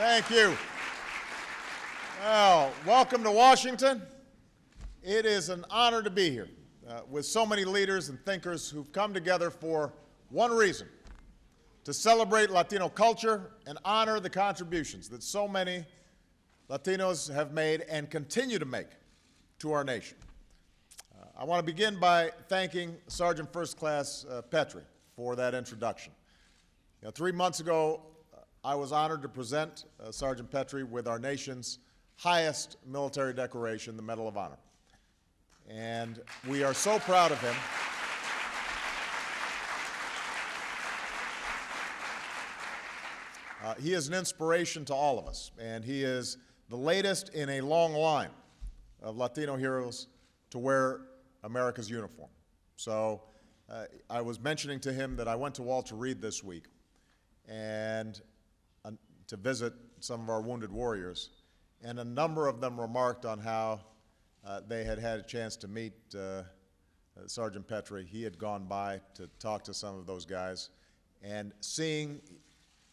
Thank you. Well, welcome to Washington. It is an honor to be here with so many leaders and thinkers who've come together for one reason: to celebrate Latino culture and honor the contributions that so many Latinos have made and continue to make to our nation. I want to begin by thanking Sergeant First Class Petrie for that introduction. 3 months ago, I was honored to present Sergeant Petrie with our nation's highest military decoration, the Medal of Honor. And we are so proud of him. He is an inspiration to all of us, and he is the latest in a long line of Latino heroes to wear America's uniform. So I was mentioning to him that I went to Walter Reed this week and to visit some of our wounded warriors, and a number of them remarked on how they had had a chance to meet Sergeant Petrie. He had gone by to talk to some of those guys, and seeing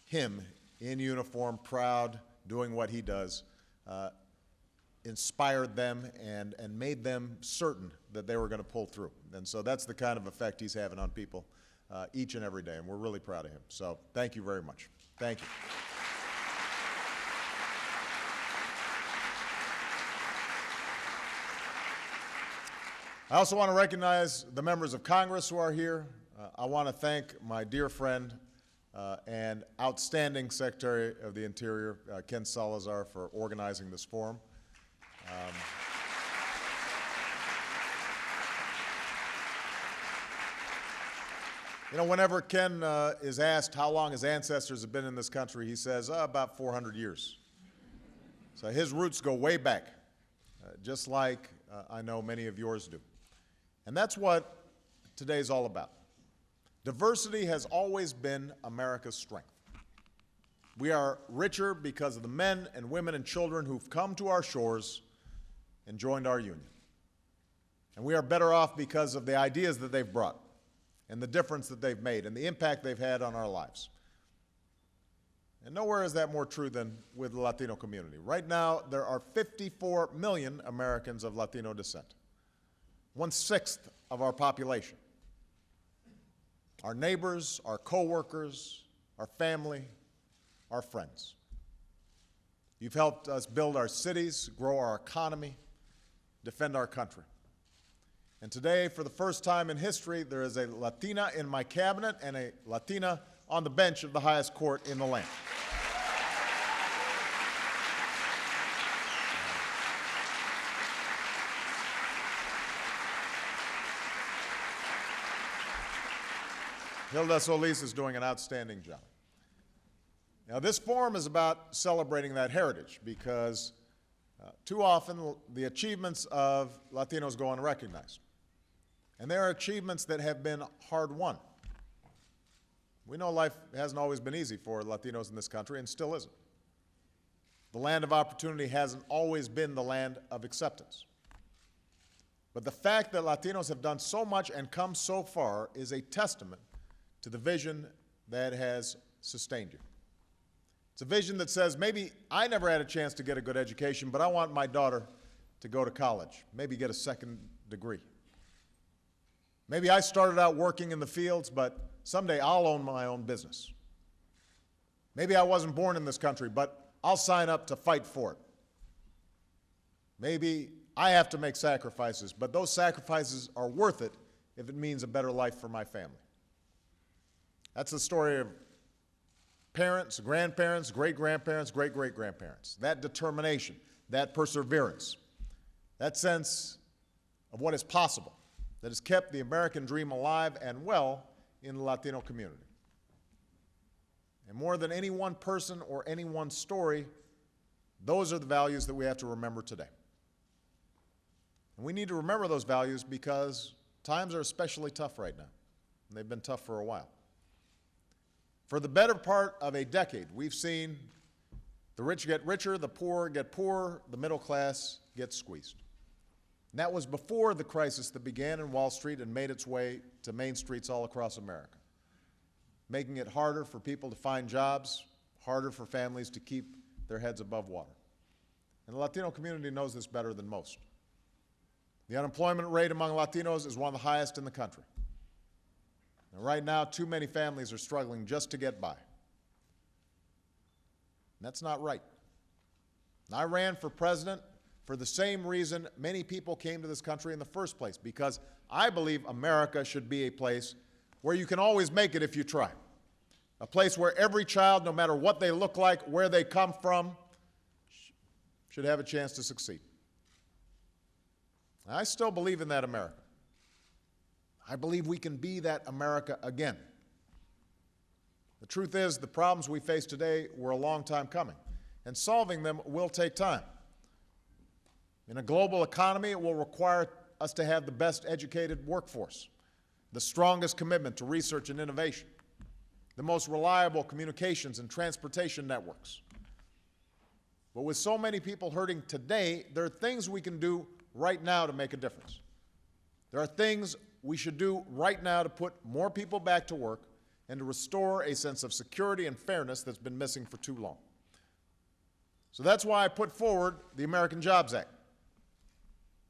him in uniform, proud, doing what he does, inspired them and made them certain that they were going to pull through. And so that's the kind of effect he's having on people each and every day, and we're really proud of him. So thank you very much. Thank you. I also want to recognize the members of Congress who are here. I want to thank my dear friend and outstanding Secretary of the Interior, Ken Salazar, for organizing this forum. Whenever Ken is asked how long his ancestors have been in this country, he says, about 400 years. So his roots go way back, just like I know many of yours do. And that's what today's all about. Diversity has always been America's strength. We are richer because of the men and women and children who've come to our shores and joined our union. And we are better off because of the ideas that they've brought and the difference that they've made and the impact they've had on our lives. And nowhere is that more true than with the Latino community. Right now, there are 54 million Americans of Latino descent, 1/6 of our population. Our neighbors, our coworkers, our family, our friends. You've helped us build our cities, grow our economy, defend our country. And today, for the first time in history, there is a Latina in my cabinet and a Latina on the bench of the highest court in the land. Hilda Solis is doing an outstanding job. Now, this forum is about celebrating that heritage because too often the achievements of Latinos go unrecognized. And there are achievements that have been hard-won. We know life hasn't always been easy for Latinos in this country, and still isn't. The land of opportunity hasn't always been the land of acceptance. But the fact that Latinos have done so much and come so far is a testament to the vision that has sustained you. It's a vision that says, maybe I never had a chance to get a good education, but I want my daughter to go to college, maybe get a second degree. Maybe I started out working in the fields, but someday I'll own my own business. Maybe I wasn't born in this country, but I'll sign up to fight for it. Maybe I have to make sacrifices, but those sacrifices are worth it if it means a better life for my family. That's the story of parents, grandparents, great-grandparents, great-great-grandparents. That determination, that perseverance, that sense of what is possible that has kept the American dream alive and well in the Latino community. And more than any one person or any one story, those are the values that we have to remember today. And we need to remember those values because times are especially tough right now, and they've been tough for a while. For the better part of a decade, we've seen the rich get richer, the poor get poorer, the middle class get squeezed. And that was before the crisis that began in Wall Street and made its way to main streets all across America, making it harder for people to find jobs, harder for families to keep their heads above water. And the Latino community knows this better than most. The unemployment rate among Latinos is one of the highest in the country. And right now, too many families are struggling just to get by. And that's not right. And I ran for president for the same reason many people came to this country in the first place, because I believe America should be a place where you can always make it if you try. A place where every child, no matter what they look like, where they come from, should have a chance to succeed. And I still believe in that America. I believe we can be that America again. The truth is, the problems we face today were a long time coming, and solving them will take time. In a global economy, it will require us to have the best educated workforce, the strongest commitment to research and innovation, the most reliable communications and transportation networks. But with so many people hurting today, there are things we can do right now to make a difference. There are things we should do right now to put more people back to work and to restore a sense of security and fairness that's been missing for too long. So that's why I put forward the American Jobs Act.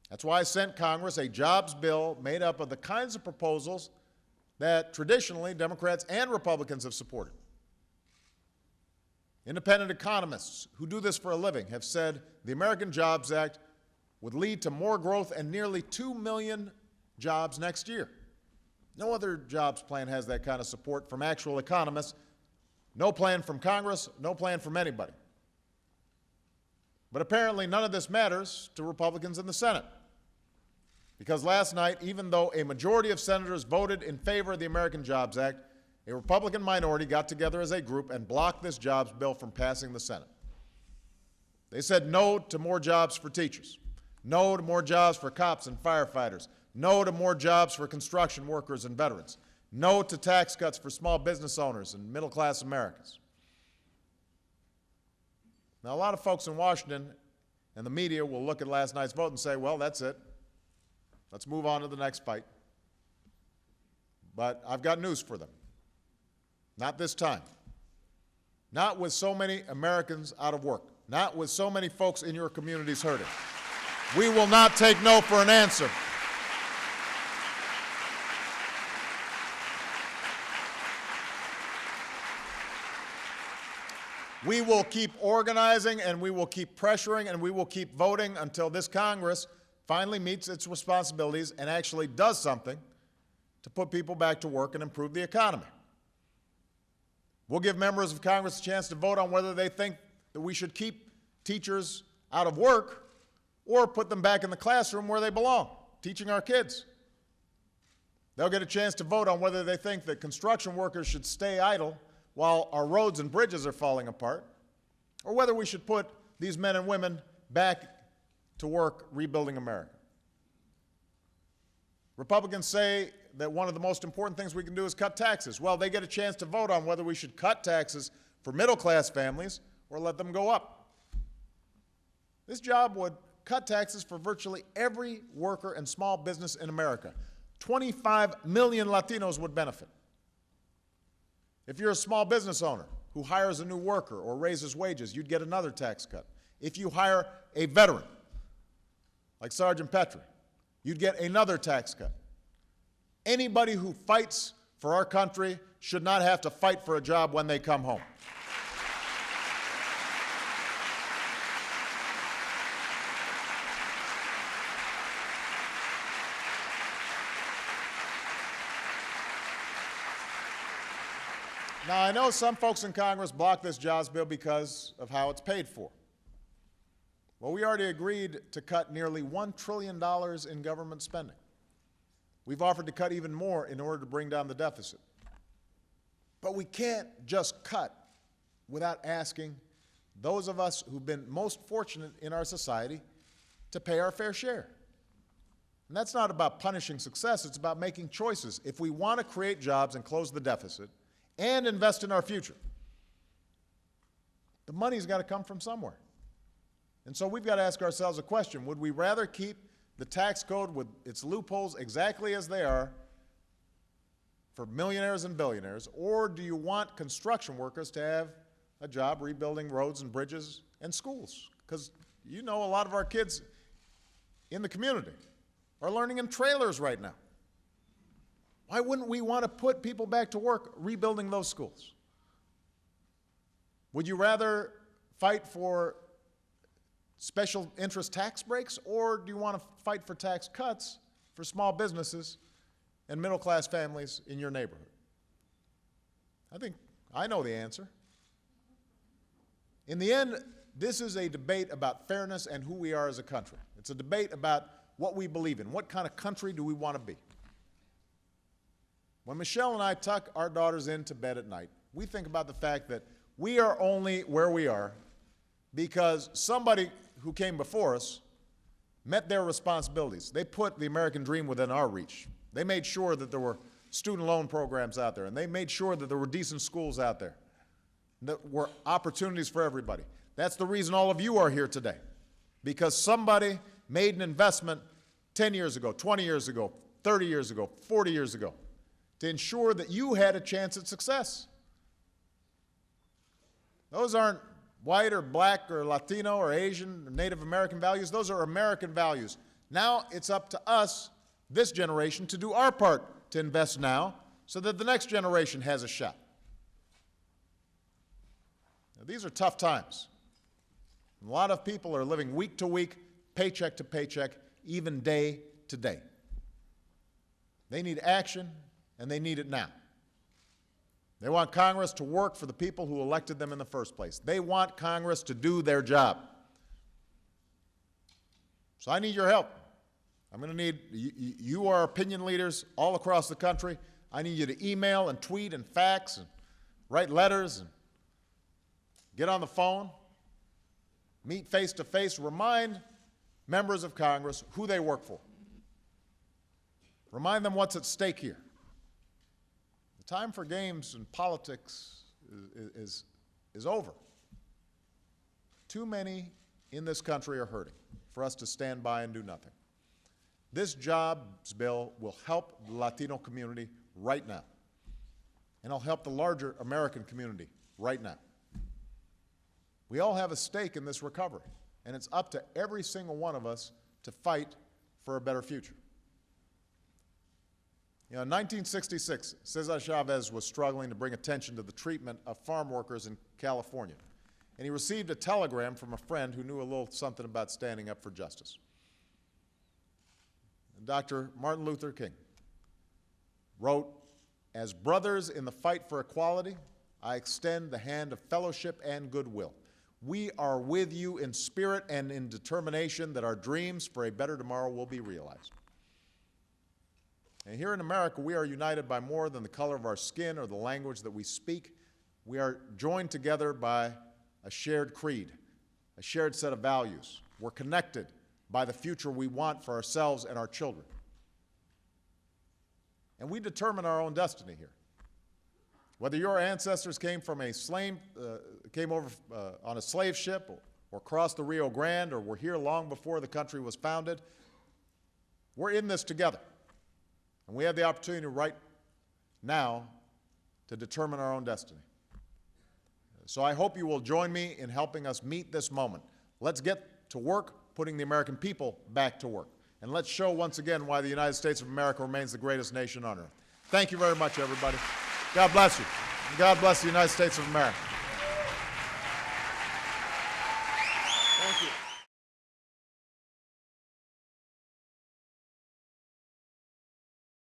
That's why I sent Congress a jobs bill made up of the kinds of proposals that traditionally Democrats and Republicans have supported. Independent economists who do this for a living have said the American Jobs Act would lead to more growth and nearly 2 million jobs next year. No other jobs plan has that kind of support from actual economists. No plan from Congress, no plan from anybody. But apparently none of this matters to Republicans in the Senate. Because last night, even though a majority of senators voted in favor of the American Jobs Act, a Republican minority got together as a group and blocked this jobs bill from passing the Senate. They said no to more jobs for teachers, no to more jobs for cops and firefighters, no to more jobs for construction workers and veterans, no to tax cuts for small business owners and middle-class Americans. Now, a lot of folks in Washington and the media will look at last night's vote and say, well, that's it. Let's move on to the next fight. But I've got news for them. Not this time. Not with so many Americans out of work. Not with so many folks in your communities hurting. We will not take no for an answer. We will keep organizing, and we will keep pressuring, and we will keep voting until this Congress finally meets its responsibilities and actually does something to put people back to work and improve the economy. We'll give members of Congress a chance to vote on whether they think that we should keep teachers out of work or put them back in the classroom where they belong, teaching our kids. They'll get a chance to vote on whether they think that construction workers should stay idle while our roads and bridges are falling apart, or whether we should put these men and women back to work rebuilding America. Republicans say that one of the most important things we can do is cut taxes. Well, they get a chance to vote on whether we should cut taxes for middle-class families or let them go up. This job would cut taxes for virtually every worker and small business in America. 25 million Latinos would benefit. If you're a small business owner who hires a new worker or raises wages, you'd get another tax cut. If you hire a veteran, like Sergeant Petrie, you'd get another tax cut. Anybody who fights for our country should not have to fight for a job when they come home. Now, I know some folks in Congress blocked this jobs bill because of how it's paid for. Well, we already agreed to cut nearly $1 trillion in government spending. We've offered to cut even more in order to bring down the deficit. But we can't just cut without asking those of us who've been most fortunate in our society to pay our fair share. And that's not about punishing success, it's about making choices. If we want to create jobs and close the deficit and invest in our future, the money's got to come from somewhere. And so we've got to ask ourselves a question. Would we rather keep the tax code with its loopholes exactly as they are for millionaires and billionaires, or do you want construction workers to have a job rebuilding roads and bridges and schools. Because you know a lot of our kids in the community are learning in trailers right now. Why wouldn't we want to put people back to work rebuilding those schools? Would you rather fight for special interest tax breaks, or do you want to fight for tax cuts for small businesses and middle-class families in your neighborhood? I think I know the answer. In the end, this is a debate about fairness and who we are as a country. It's a debate about what we believe in. What kind of country do we want to be? When Michelle and I tuck our daughters into bed at night, we think about the fact that we are only where we are because somebody who came before us met their responsibilities. They put the American dream within our reach. They made sure that there were student loan programs out there, and they made sure that there were decent schools out there, that were opportunities for everybody. That's the reason all of you are here today, because somebody made an investment 10 years ago, 20 years ago, 30 years ago, 40 years ago, to ensure that you had a chance at success. Those aren't white or black or Latino or Asian or Native American values. Those are American values. Now it's up to us, this generation, to do our part to invest now so that the next generation has a shot. Now, these are tough times. A lot of people are living week to week, paycheck to paycheck, even day to day. They need action, and they need it now. They want Congress to work for the people who elected them in the first place. They want Congress to do their job. So I need your help. I'm going to need, you are opinion leaders all across the country. I need you to email and tweet and fax and write letters and get on the phone, meet face to face, remind members of Congress who they work for. Remind them what's at stake here. The time for games and politics is over. Too many in this country are hurting for us to stand by and do nothing. This jobs bill will help the Latino community right now, and it'll help the larger American community right now. We all have a stake in this recovery, and it's up to every single one of us to fight for a better future. You know, in 1966, Cesar Chavez was struggling to bring attention to the treatment of farm workers in California, and he received a telegram from a friend who knew a little something about standing up for justice. Dr. Martin Luther King wrote, "As brothers in the fight for equality, I extend the hand of fellowship and goodwill. We are with you in spirit and in determination that our dreams for a better tomorrow will be realized." And here in America, we are united by more than the color of our skin or the language that we speak. We are joined together by a shared creed, a shared set of values. We're connected by the future we want for ourselves and our children. And we determine our own destiny here. Whether your ancestors came from a slave, came over on a slave ship or crossed the Rio Grande or were here long before the country was founded, we're in this together. And we have the opportunity right now to determine our own destiny. So I hope you will join me in helping us meet this moment. Let's get to work putting the American people back to work. And let's show once again why the United States of America remains the greatest nation on earth. Thank you very much, everybody. God bless you. And God bless the United States of America. Thank you.